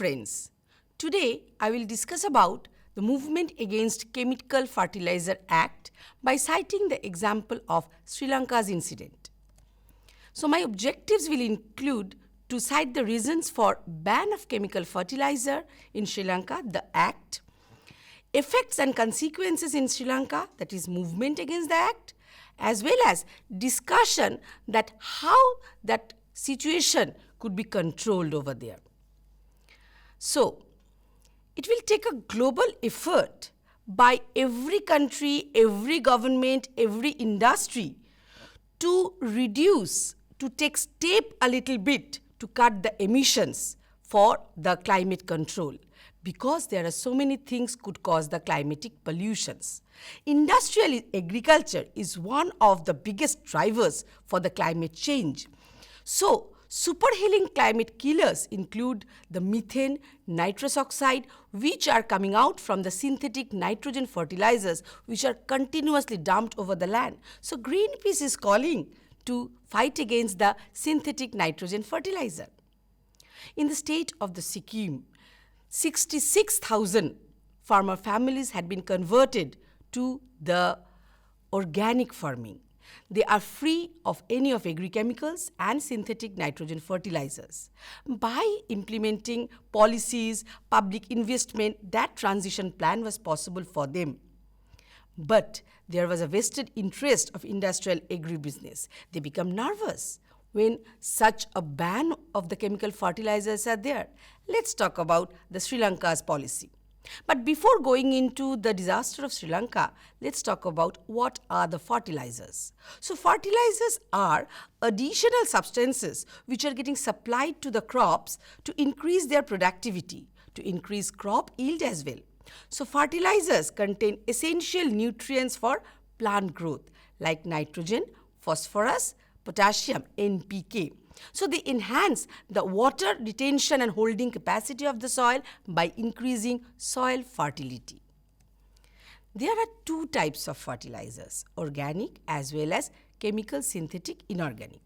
friends, today I will discuss about the movement against Chemical Fertilizer Act by citing the example of Sri Lanka's incident. So my objectives will include to cite the reasons for ban of chemical fertilizer in Sri Lanka, the act, effects and consequences in Sri Lanka, that is movement against the act, as well as discussion that how that situation could be controlled over there. So, it will take a global effort by every country, every government, every industry to reduce, to take step a little bit to cut the emissions for the climate control, because there are so many things could cause the climatic pollutions. Industrial agriculture is one of the biggest drivers for the climate change. So, superhealing climate killers include the methane, nitrous oxide, which are coming out from the synthetic nitrogen fertilizers which are continuously dumped over the land. So, Greenpeace is calling to fight against the synthetic nitrogen fertilizer. In the state of the Sikkim, 66,000 farmer families had been converted to the organic farming. They are free of any of agrochemicals and synthetic nitrogen fertilizers. By implementing policies, public investment, that transition plan was possible for them. But there was a vested interest of industrial agribusiness. They become nervous when such a ban of the chemical fertilizers are there. Let's talk about the Sri Lanka's policy. But before going into the disaster of Sri Lanka, let's talk about what are the fertilizers. So fertilizers are additional substances which are getting supplied to the crops to increase their productivity, to increase crop yield as well. So fertilizers contain essential nutrients for plant growth like nitrogen, phosphorus, potassium, NPK. So they enhance the water retention and holding capacity of the soil by increasing soil fertility. There are two types of fertilizers, organic as well as chemical, synthetic, inorganic.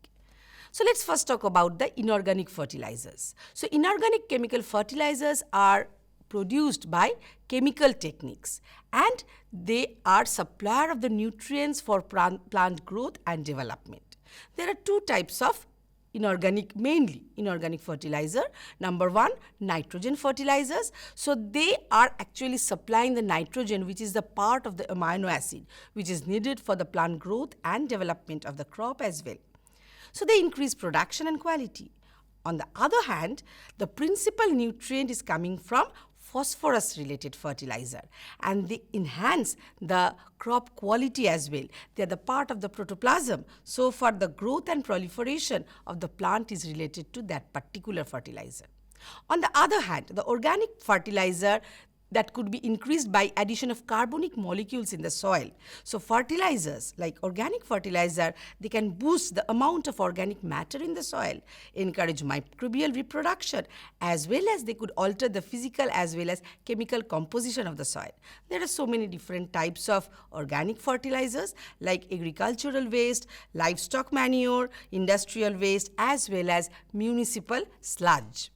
So let's first talk about the inorganic fertilizers. So inorganic chemical fertilizers are produced by chemical techniques and they are supplier of the nutrients for plant growth and development. There are two types of inorganic fertilizer. Number one, nitrogen fertilizers. So they are actually supplying the nitrogen, which is the part of the amino acid which is needed for the plant growth and development of the crop as well. So they increase production and quality. On the other hand, the principal nutrient is coming from phosphorus related fertilizer and they enhance the crop quality as well. They are the part of the protoplasm. So far the growth and proliferation of the plant is related to that particular fertilizer. On the other hand, the organic fertilizer that could be increased by addition of carbonic molecules in the soil. So fertilizers like organic fertilizer, they can boost the amount of organic matter in the soil, encourage microbial reproduction, as well as they could alter the physical as well as chemical composition of the soil. There are so many different types of organic fertilizers like agricultural waste, livestock manure, industrial waste, as well as municipal sludge.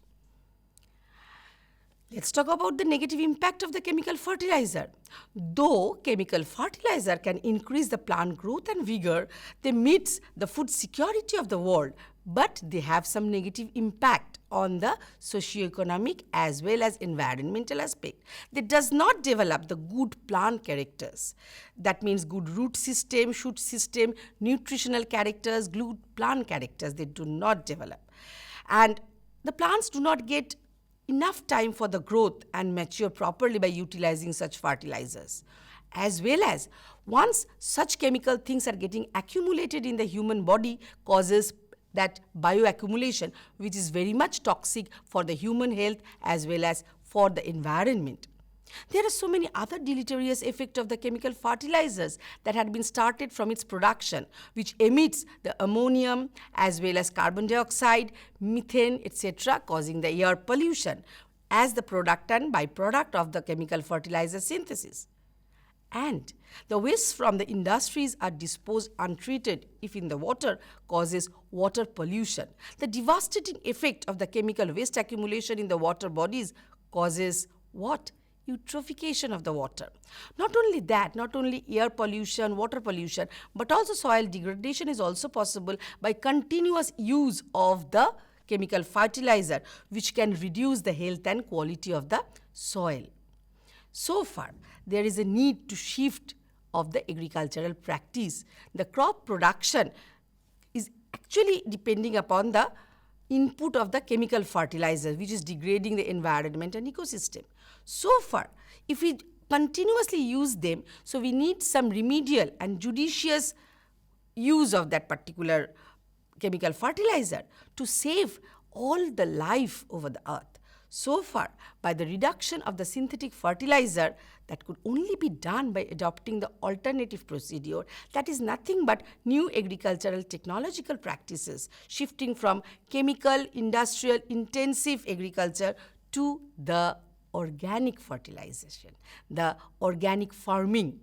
Let's talk about the negative impact of the chemical fertilizer. Though chemical fertilizer can increase the plant growth and vigor, they meet the food security of the world, but they have some negative impact on the socio-economic as well as environmental aspect. They does not develop the good plant characters. That means good root system, shoot system, nutritional characters, good plant characters, they do not develop. And the plants do not get enough time for the growth and mature properly by utilizing such fertilizers. As well as once such chemical things are getting accumulated in the human body causes that bioaccumulation, which is very much toxic for the human health as well as for the environment. There are so many other deleterious effects of the chemical fertilizers that had been started from its production, which emits the ammonium as well as carbon dioxide, methane, etc., causing the air pollution as the product and byproduct of the chemical fertilizer synthesis. And the wastes from the industries are disposed untreated, if in the water, causes water pollution. The devastating effect of the chemical waste accumulation in the water bodies causes what? Eutrophication of the water. Not only that, not only air pollution, water pollution, but also soil degradation is also possible by continuous use of the chemical fertilizer, which can reduce the health and quality of the soil. So far, there is a need to shift of the agricultural practice. The crop production is actually depending upon the input of the chemical fertilizer, which is degrading the environment and ecosystem. So far, if we continuously use them, so we need some remedial and judicious use of that particular chemical fertilizer to save all the life over the earth. So far, by the reduction of the synthetic fertilizer, that could only be done by adopting the alternative procedure, that is nothing but new agricultural technological practices, shifting from chemical, industrial, intensive agriculture to the organic fertilization, the organic farming.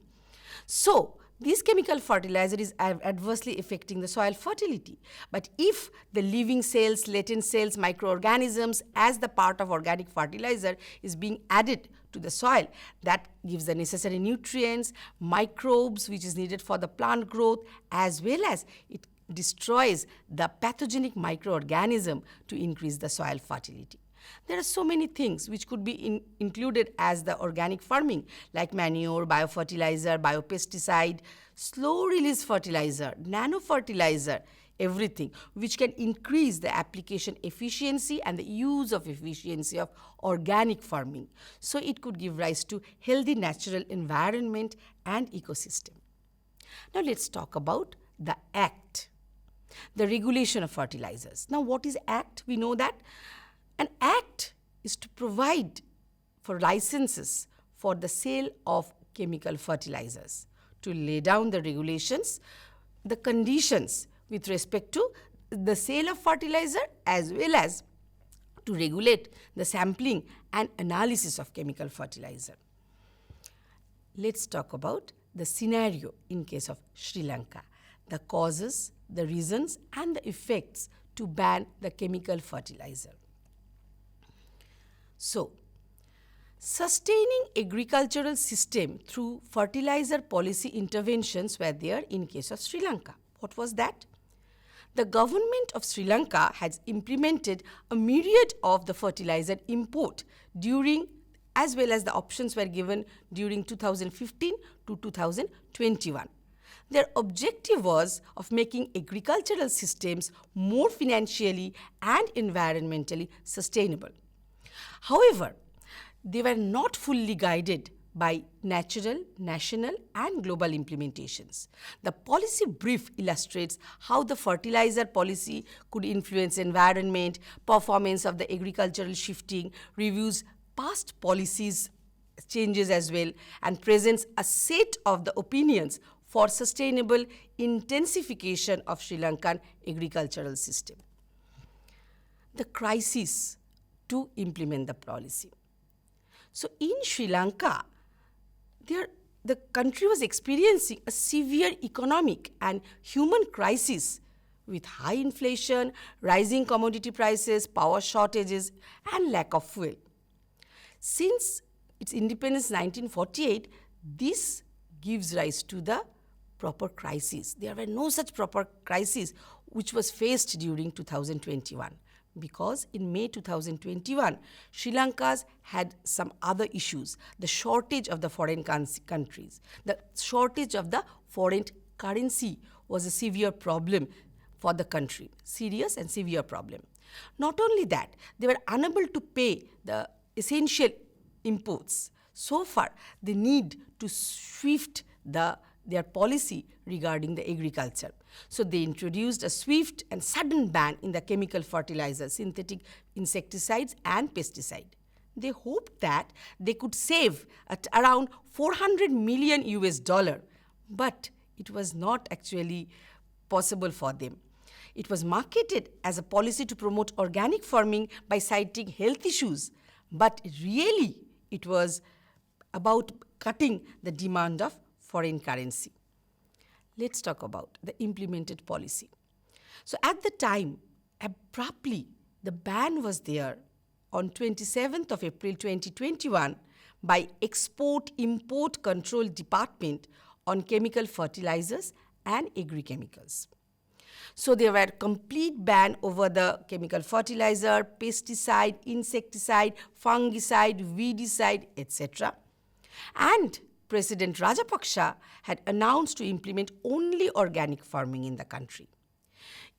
So, this chemical fertilizer is adversely affecting the soil fertility. But if the living cells, latent cells, microorganisms as the part of organic fertilizer is being added to the soil, that gives the necessary nutrients, microbes which is needed for the plant growth, as well as it destroys the pathogenic microorganism to increase the soil fertility. There are so many things which could be included as the organic farming, like manure, biofertilizer, biopesticide, slow release fertilizer, nano fertilizer, everything which can increase the application efficiency and the use of efficiency of organic farming. So it could give rise to healthy natural environment and ecosystem. Now let's talk about the Act, the regulation of fertilizers. Now what is Act? We know that an Act is to provide for licenses for the sale of chemical fertilizers, to lay down the regulations, the conditions with respect to the sale of fertilizer, as well as to regulate the sampling and analysis of chemical fertilizer. Let's talk about the scenario in case of Sri Lanka, the causes, the reasons and the effects to ban the chemical fertilizer. So, sustaining agricultural system through fertilizer policy interventions were there in case of Sri Lanka. What was that? The government of Sri Lanka has implemented a myriad of the fertilizer import during, as well as the options were given during 2015 to 2021. Their objective was of making agricultural systems more financially and environmentally sustainable. However, they were not fully guided by natural, national and global implementations. The policy brief illustrates how the fertilizer policy could influence environment, performance of the agricultural shifting, reviews past policies changes as well, and presents a set of the opinions for sustainable intensification of Sri Lankan agricultural system. The crisis to implement the policy. So in Sri Lanka, the country was experiencing a severe economic and human crisis with high inflation, rising commodity prices, power shortages and lack of fuel. Since its independence in 1948, this gives rise to the proper crisis. There were no such proper crisis which was faced during 2021. Because in May 2021, Sri Lanka's had some other issues. The shortage of the foreign countries, the shortage of the foreign currency was a severe problem for the country, serious and severe problem. Not only that, they were unable to pay the essential imports. So far, they need to shift their policy regarding the agriculture. So they introduced a swift and sudden ban in the chemical fertilizers, synthetic insecticides and pesticide. They hoped that they could save at around $400 million US, but it was not actually possible for them. It was marketed as a policy to promote organic farming by citing health issues, but really it was about cutting the demand of foreign currency. Let's talk about the implemented policy. So at the time, abruptly, the ban was there on 27th of April 2021 by Export-Import Control Department on chemical fertilizers and agri-chemicals. So there were complete ban over the chemical fertilizer, pesticide, insecticide, fungicide, weedicide, etc. And President Rajapaksa had announced to implement only organic farming in the country.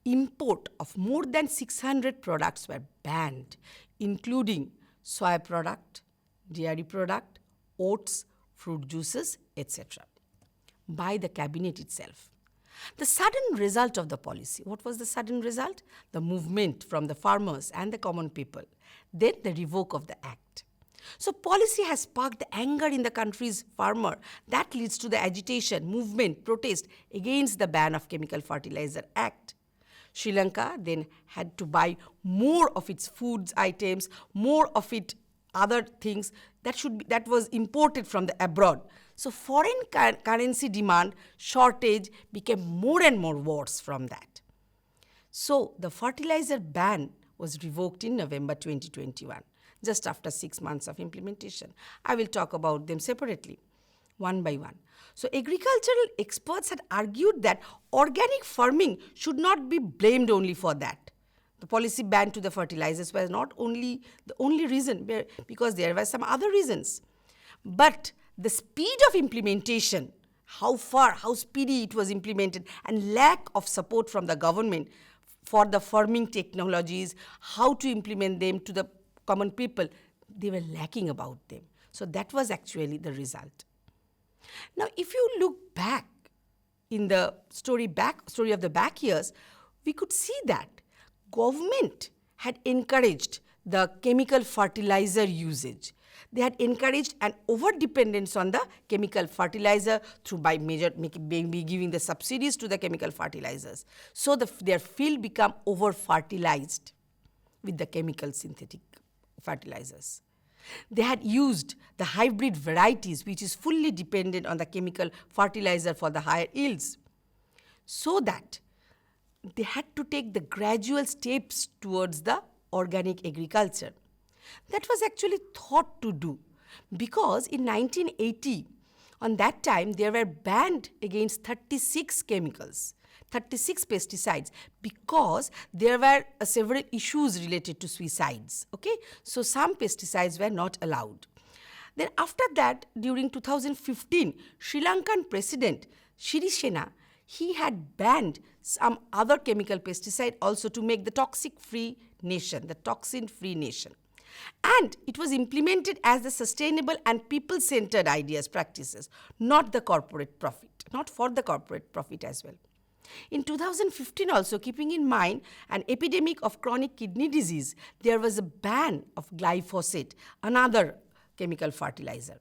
Import of more than 600 products were banned, including soy product, dairy product, oats, fruit juices, etc. by the cabinet itself. The sudden result of the policy, what was the sudden result? The movement from the farmers and the common people, then the revoke of the act. So policy has sparked the anger in the country's farmer. That leads to the agitation, movement, protest against the ban of Chemical Fertilizer Act. Sri Lanka then had to buy more of its foods items, more of it other things that was imported from the abroad. So foreign currency demand shortage became more and more worse from that. So the fertilizer ban was revoked in November 2021, just after 6 months of implementation. I will talk about them separately, one by one. So agricultural experts had argued that organic farming should not be blamed only for that. The policy ban to the fertilizers was not only the only reason, because there were some other reasons. But the speed of implementation, how speedy it was implemented, and lack of support from the government for the farming technologies, how to implement them to the common people, they were lacking about them. So that was actually the result. Now, if you look back in the story of the back years, we could see that government had encouraged the chemical fertilizer usage. They had encouraged an over-dependence on the chemical fertilizer by giving the subsidies to the chemical fertilizers. So their field become over-fertilized with the chemical synthetic fertilizers. They had used the hybrid varieties, which is fully dependent on the chemical fertilizer for the higher yields, so that they had to take the gradual steps towards the organic agriculture. That was actually thought to do, because in 1980, on that time, there were banned against 36 chemicals, 36 pesticides, because there were several issues related to suicides. Okay, so some pesticides were not allowed. Then after that, during 2015, Sri Lankan President Sri Sena, he had banned some other chemical pesticide also to make the toxin-free nation. And it was implemented as the sustainable and people-centered ideas, practices, not the corporate profit, not for the corporate profit as well. In 2015 also, keeping in mind an epidemic of chronic kidney disease, there was a ban of glyphosate, another chemical fertilizer.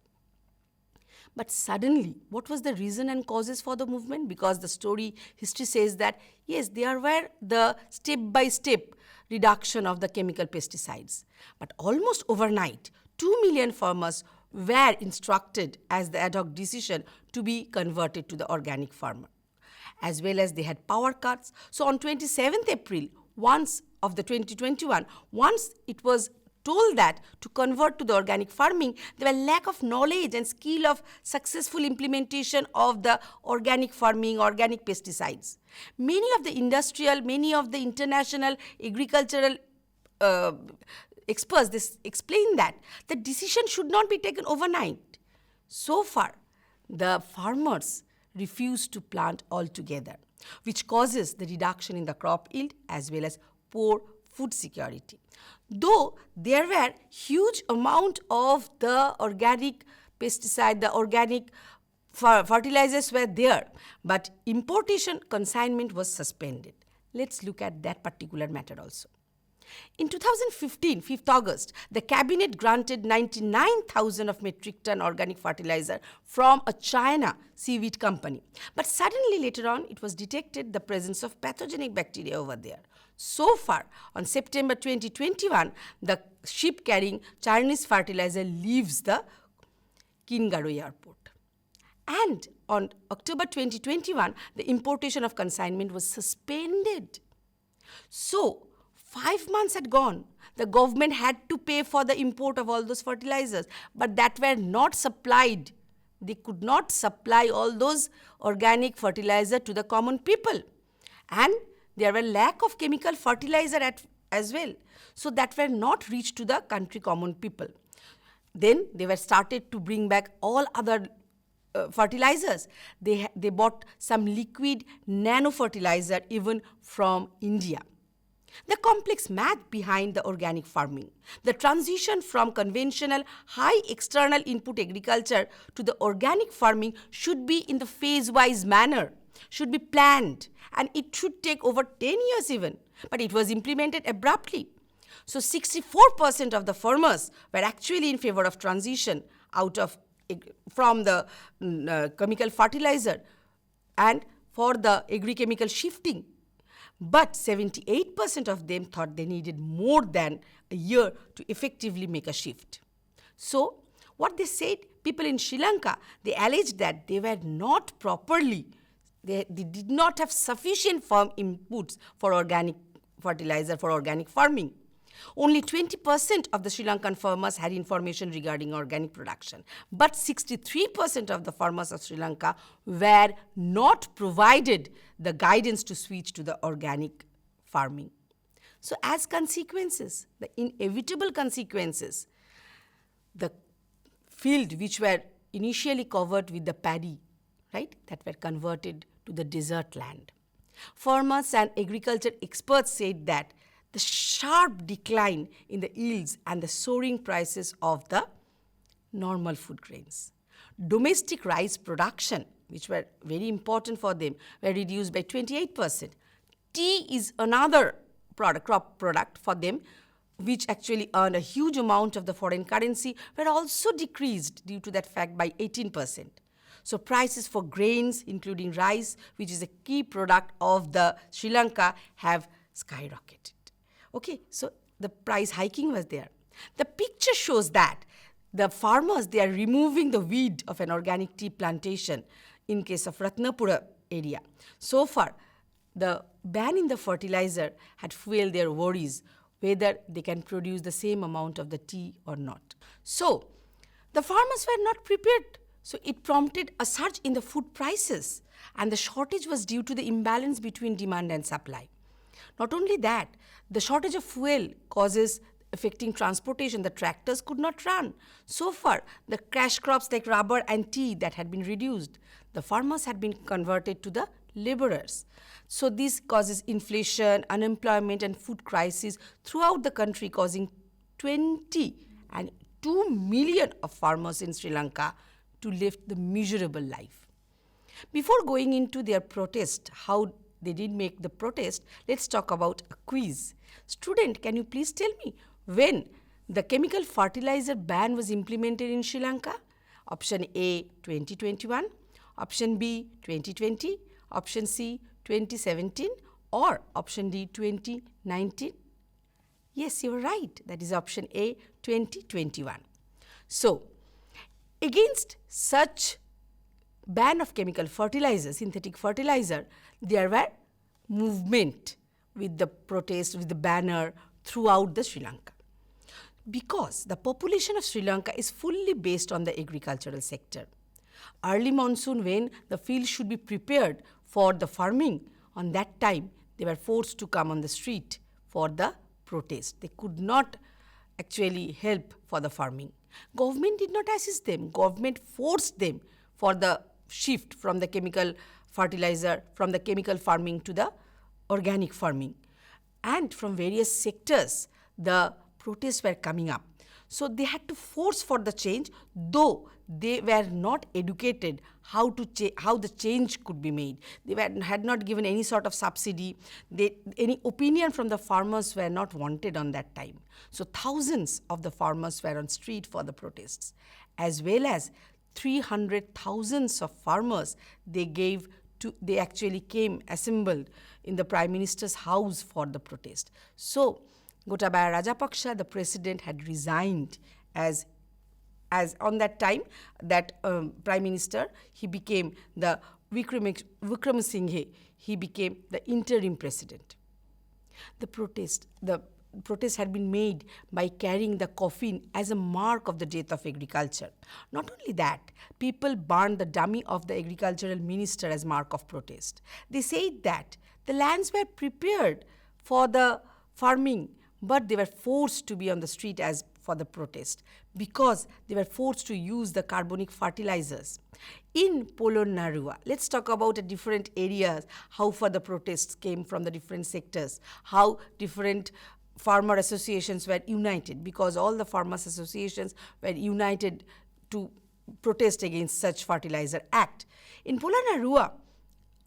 But suddenly, what was the reason and causes for the movement? Because the history says that, yes, there were the step-by-step reduction of the chemical pesticides. But almost overnight, 2 million farmers were instructed as the ad hoc decision to be converted to the organic farmer. As well as they had power cuts. So on 27th April, of the 2021, once it was told that to convert to the organic farming, there were lack of knowledge and skill of successful implementation of the organic farming, organic pesticides. Many of the international agricultural experts explain that the decision should not be taken overnight. So far, the farmers refuse to plant altogether, which causes the reduction in the crop yield as well as poor food security. Though there were huge amount of the organic pesticide, the organic fertilizers were there, but importation consignment was suspended. Let's look at that particular matter also. In 2015, 5th August, the cabinet granted 99,000 of metric ton organic fertilizer from a China seaweed company. But suddenly later on, it was detected the presence of pathogenic bacteria over there. So far, on September 2021, the ship carrying Chinese fertilizer leaves the Kingaroy Airport. And on October 2021, the importation of consignment was suspended. So, 5 months had gone. The government had to pay for the import of all those fertilizers, but that were not supplied. They could not supply all those organic fertilizer to the common people. And there were lack of chemical fertilizer as well. So that were not reached to the country common people. Then they were started to bring back all other fertilizers. They bought some liquid nano fertilizer even from India. The complex math behind the organic farming, the transition from conventional high external input agriculture to the organic farming should be in the phase-wise manner, should be planned, and it should take over 10 years even, but it was implemented abruptly. So 64% of the farmers were actually in favor of transition from the chemical fertilizer and for the agri-chemical shifting. But 78% of them thought they needed more than a year to effectively make a shift. So, what they said, people in Sri Lanka, they alleged that they were not properly, they did not have sufficient farm inputs for organic fertilizer, for organic farming. Only 20% of the Sri Lankan farmers had information regarding organic production, but 63% of the farmers of Sri Lanka were not provided the guidance to switch to the organic farming. So as consequences, the inevitable consequences, the field which were initially covered with the paddy, right, that were converted to the desert land. Farmers and agriculture experts said that the sharp decline in the yields and the soaring prices of the normal food grains. Domestic rice production, which were very important for them, were reduced by 28%. Tea is another crop product for them, which actually earned a huge amount of the foreign currency, were also decreased due to that fact by 18%. So prices for grains, including rice, which is a key product of the Sri Lanka, have skyrocketed. Okay, so the price hiking was there. The picture shows that the farmers, they are removing the weed of an organic tea plantation in case of Ratnapura area. So far, the ban in the fertilizer had fueled their worries whether they can produce the same amount of the tea or not. So, the farmers were not prepared. So, it prompted a surge in the food prices, and the shortage was due to the imbalance between demand and supply. Not only that, the shortage of fuel causes affecting transportation. The tractors could not run. So far, the cash crops like rubber and tea that had been reduced, the farmers had been converted to the laborers. So this causes inflation, unemployment and food crisis throughout the country, causing 20 and 2 million of farmers in Sri Lanka to live the miserable life. Before going into their protest, how they did make the protest, let's talk about a quiz. Student, can you please tell me when the chemical fertilizer ban was implemented in Sri Lanka? Option A, 2021, option B, 2020, option C, 2017, or option D, 2019? Yes, you are right. That is option A, 2021. So, against such ban of chemical fertilizer, synthetic fertilizer, there were movement with the protest, with the banner throughout the Sri Lanka. Because the population of Sri Lanka is fully based on the agricultural sector. Early monsoon, when the field should be prepared for the farming, on that time they were forced to come on the street for the protest. They could not actually help for the farming. Government did not assist them. Government forced them for the shift from the chemical fertilizer, from the chemical farming to the organic farming. And from various sectors, the protests were coming up. So they had to force for the change, though they were not educated how the change could be made. They had not given any sort of subsidy. Any opinion from the farmers were not wanted on that time. So thousands of the farmers were on street for the protests, as well as 300,000 of farmers they actually came assembled in the Prime Minister's house for the protest. So Gotabaya Rajapaksa, the president, had resigned as as on that time, that Prime Minister, he became the Wickramasinghe, he became the interim president. The protest had been made by carrying the coffin as a mark of the death of agriculture. Not only that, people burned the dummy of the agricultural minister as mark of protest. They said that the lands were prepared for the farming, but they were forced to be on the street as for the protest because they were forced to use the carbonic fertilizers. In Polonnaruwa, let's talk about the different areas, how far the protests came from the different sectors, how different farmer associations were united, because all the farmers associations were united to protest against such fertilizer act. In Polonnaruwa,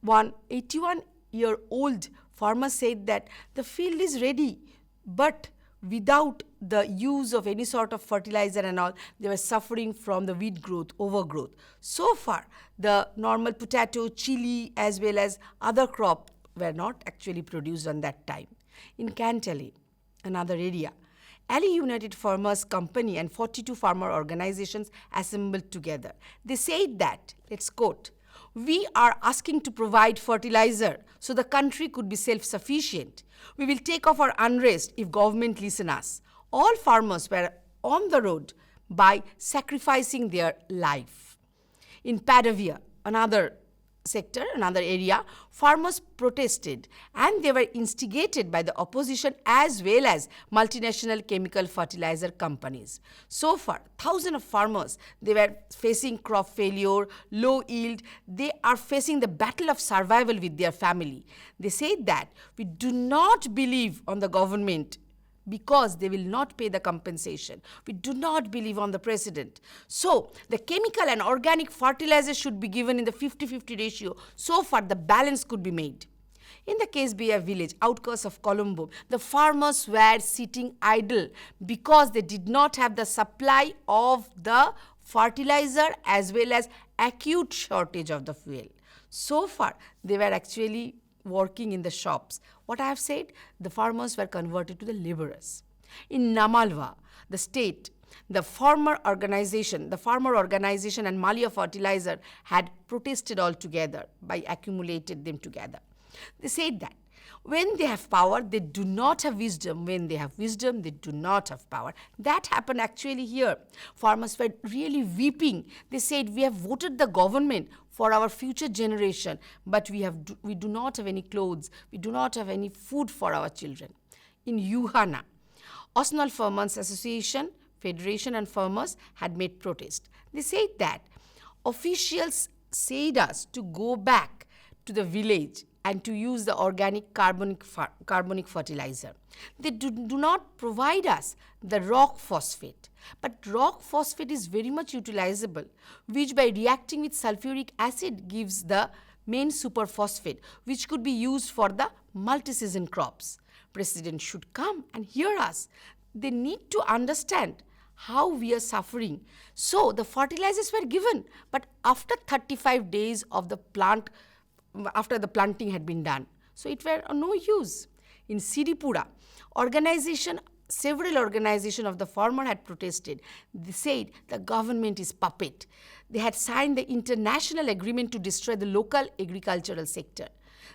one 81-year-old farmer said that the field is ready, but without the use of any sort of fertilizer and all, they were suffering from the weed growth, overgrowth. So far, the normal potato, chili, as well as other crop were not actually produced on that time. In Kantale, another area, Ali United Farmers Company and 42 farmer organizations assembled together. They said that, let's quote, "We are asking to provide fertilizer so the country could be self-sufficient. We will take off our unrest if government listen us." All farmers were on the road by sacrificing their life. In Padavia, another sector, another area, farmers protested and they were instigated by the opposition as well as multinational chemical fertilizer companies. So far, thousands of farmers, they were facing crop failure, low yield. They are facing the battle of survival with their family. They said that we do not believe on the government because they will not pay the compensation. We do not believe on the president. So, the chemical and organic fertilizers should be given in the 50-50 ratio. So far, the balance could be made. In the Kesbeya village, outskirts of Colombo, the farmers were sitting idle because they did not have the supply of the fertilizer as well as acute shortage of the fuel. So far, they were actually working in the shops. What I have said, the farmers were converted to the laborers. In Namalwa, the state, the farmer organization and Malia Fertilizer had protested all together by accumulated them together. They said that when they have power, they do not have wisdom. When they have wisdom, they do not have power. That happened actually here. Farmers were really weeping. They said, we have voted the government for our future generation, but we do not have any clothes. We do not have any food for our children. In Yuhana, Osnal Farmers Association, Federation and farmers had made protest. They said that officials said us to go back to the village and to use the organic carbonic fertilizer. They do not provide us the rock phosphate. But rock phosphate is very much utilizable, which by reacting with sulfuric acid gives the main superphosphate, which could be used for the multi-season crops. President should come and hear us. They need to understand how we are suffering. So the fertilizers were given, but after 35 days of the plant, after the planting had been done. So it were of no use. In Siripura, several organizations of the farmer had protested. They said the government is puppet. They had signed the international agreement to destroy the local agricultural sector.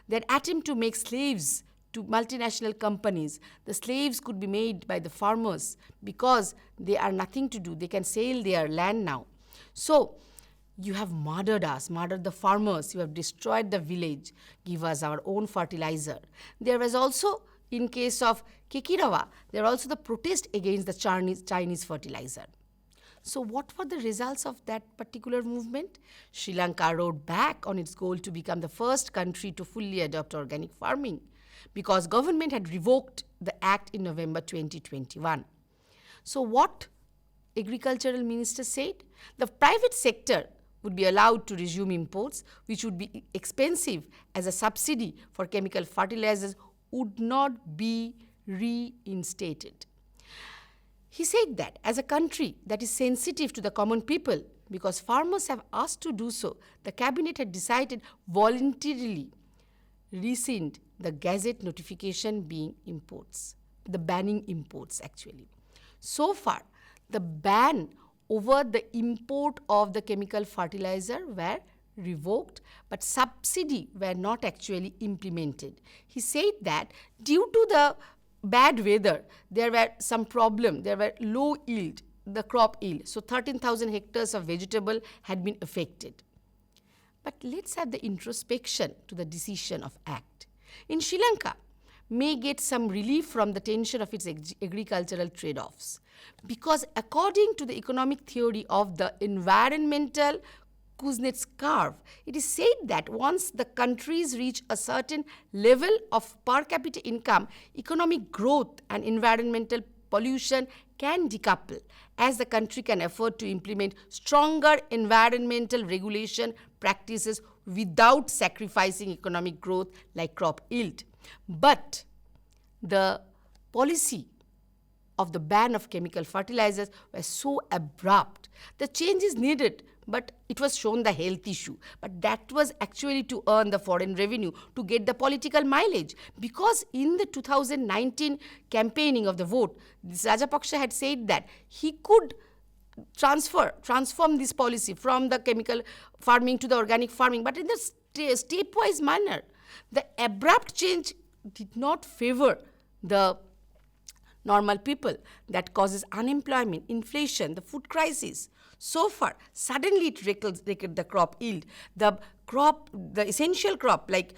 Their attempt to make slaves to multinational companies, the slaves could be made by the farmers because they are nothing to do. They can sell their land now. So, you have murdered us, murdered the farmers, you have destroyed the village, give us our own fertilizer. There was also, in case of Kekirawa, there was also the protest against the Chinese fertilizer. So what were the results of that particular movement? Sri Lanka rode back on its goal to become the first country to fully adopt organic farming because government had revoked the act in November 2021. So what agricultural minister said? The private sector would be allowed to resume imports, which would be expensive as a subsidy for chemical fertilizers would not be reinstated. He said that as a country that is sensitive to the common people, because farmers have asked to do so, the cabinet had decided voluntarily rescind the gazette notification being imports, the banning imports actually. So far, the ban over the import of the chemical fertilizer were revoked, but subsidy were not actually implemented. He said that due to the bad weather, there were some problem, there were low yield, the crop yield. So 13,000 hectares of vegetable had been affected. But let's have the introspection to the decision of act. In Sri Lanka, may get some relief from the tension of its agricultural trade-offs. Because according to the economic theory of the environmental Kuznets curve, it is said that once the countries reach a certain level of per capita income, economic growth and environmental pollution can decouple, as the country can afford to implement stronger environmental regulation practices without sacrificing economic growth like crop yield. But the policy of the ban of chemical fertilizers were so abrupt. The change is needed, but it was shown the health issue. But that was actually to earn the foreign revenue, to get the political mileage. Because in the 2019 campaigning of the vote, this Rajapaksa had said that he could transform this policy from the chemical farming to the organic farming, but in the stepwise manner. The abrupt change did not favor the normal people. That causes unemployment, inflation, the food crisis. So far, suddenly it wrecked the crop yield. The essential crop like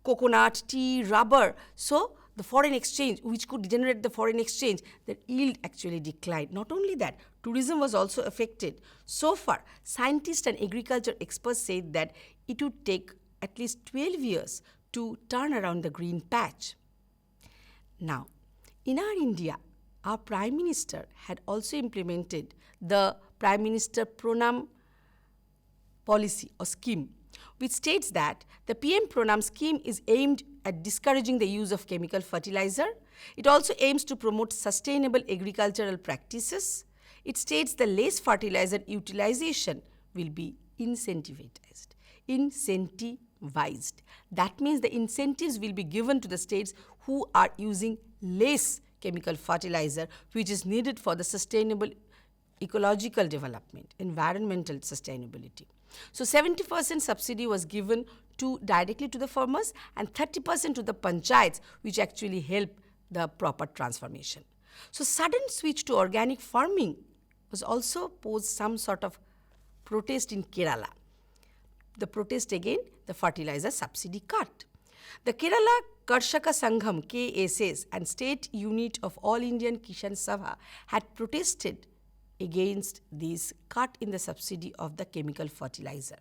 coconut, tea, rubber. So the foreign exchange, which could generate the foreign exchange, the yield actually declined. Not only that, tourism was also affected. So far, scientists and agriculture experts said that it would take at least 12 years to turn around the green patch. Now, in our India, our Prime Minister had also implemented the Prime Minister Pranam policy or scheme, which states that the PM Pranam scheme is aimed at discouraging the use of chemical fertilizer. It also aims to promote sustainable agricultural practices. It states the less fertilizer utilization will be incentivized. That means the incentives will be given to the states who are using less chemical fertilizer, which is needed for the sustainable ecological development, environmental sustainability. So 70% subsidy was given directly to the farmers and 30% to the panchayats, which actually help the proper transformation. So sudden switch to organic farming was also posed some sort of protest in Kerala. The protest again, the fertilizer subsidy cut. The Kerala Karshaka Sangham, KSS, and state unit of All Indian Kisan Sabha had protested against this cut in the subsidy of the chemical fertilizer.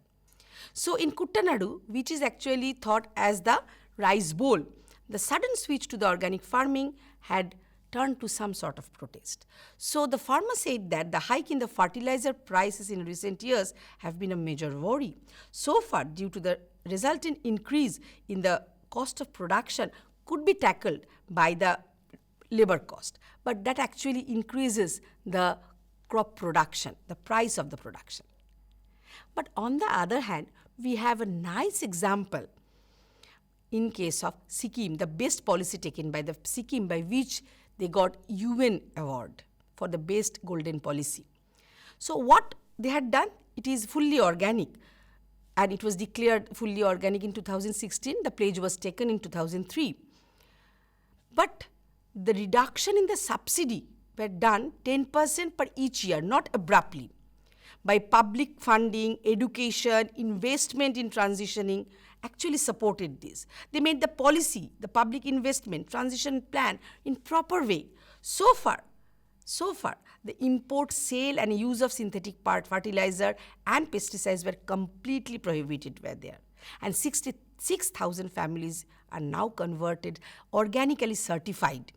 So in Kuttanadu, which is actually thought as the rice bowl, the sudden switch to the organic farming had turned to some sort of protest. So the farmer said that the hike in the fertilizer prices in recent years have been a major worry. So far, due to the resultant increase in the cost of production could be tackled by the labor cost, but that actually increases the crop production, the price of the production. But on the other hand, we have a nice example in case of Sikkim, the best policy taken by the Sikkim, by which they got UN award for the best golden policy. So what they had done, it is fully organic, and it was declared fully organic in 2016. The pledge was taken in 2003. But the reduction in the subsidy were done 10% per each year, not abruptly. By public funding, education, investment in transitioning actually supported this. They made the policy, the public investment, transition plan in proper way. So far, the import, sale and use of synthetic fertilizer and pesticides were completely prohibited were there. And 66,000 families are now converted, organically certified.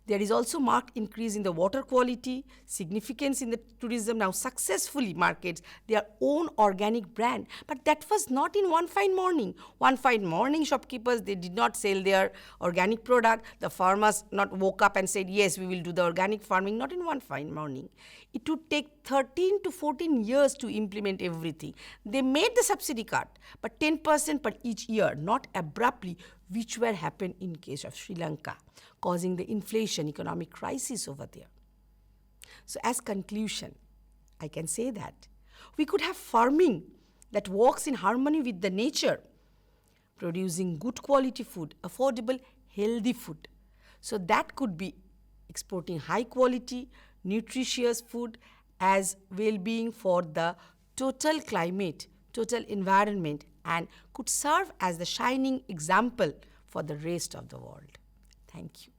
There is also marked increase in the water quality, significance in the tourism now successfully markets their own organic brand. But that was not in one fine morning. One fine morning, shopkeepers, they did not sell their organic product. The farmers not woke up and said, yes, we will do the organic farming, not in one fine morning. It would take 13 to 14 years to implement everything. They made the subsidy cut, but 10% per each year, not abruptly, which were happened in case of Sri Lanka, causing the inflation, economic crisis over there. So as conclusion, I can say that. We could have farming that works in harmony with the nature, producing good quality food, affordable, healthy food. So that could be exporting high quality, nutritious food as well-being for the total climate, total environment, and could serve as the shining example for the rest of the world. Thank you.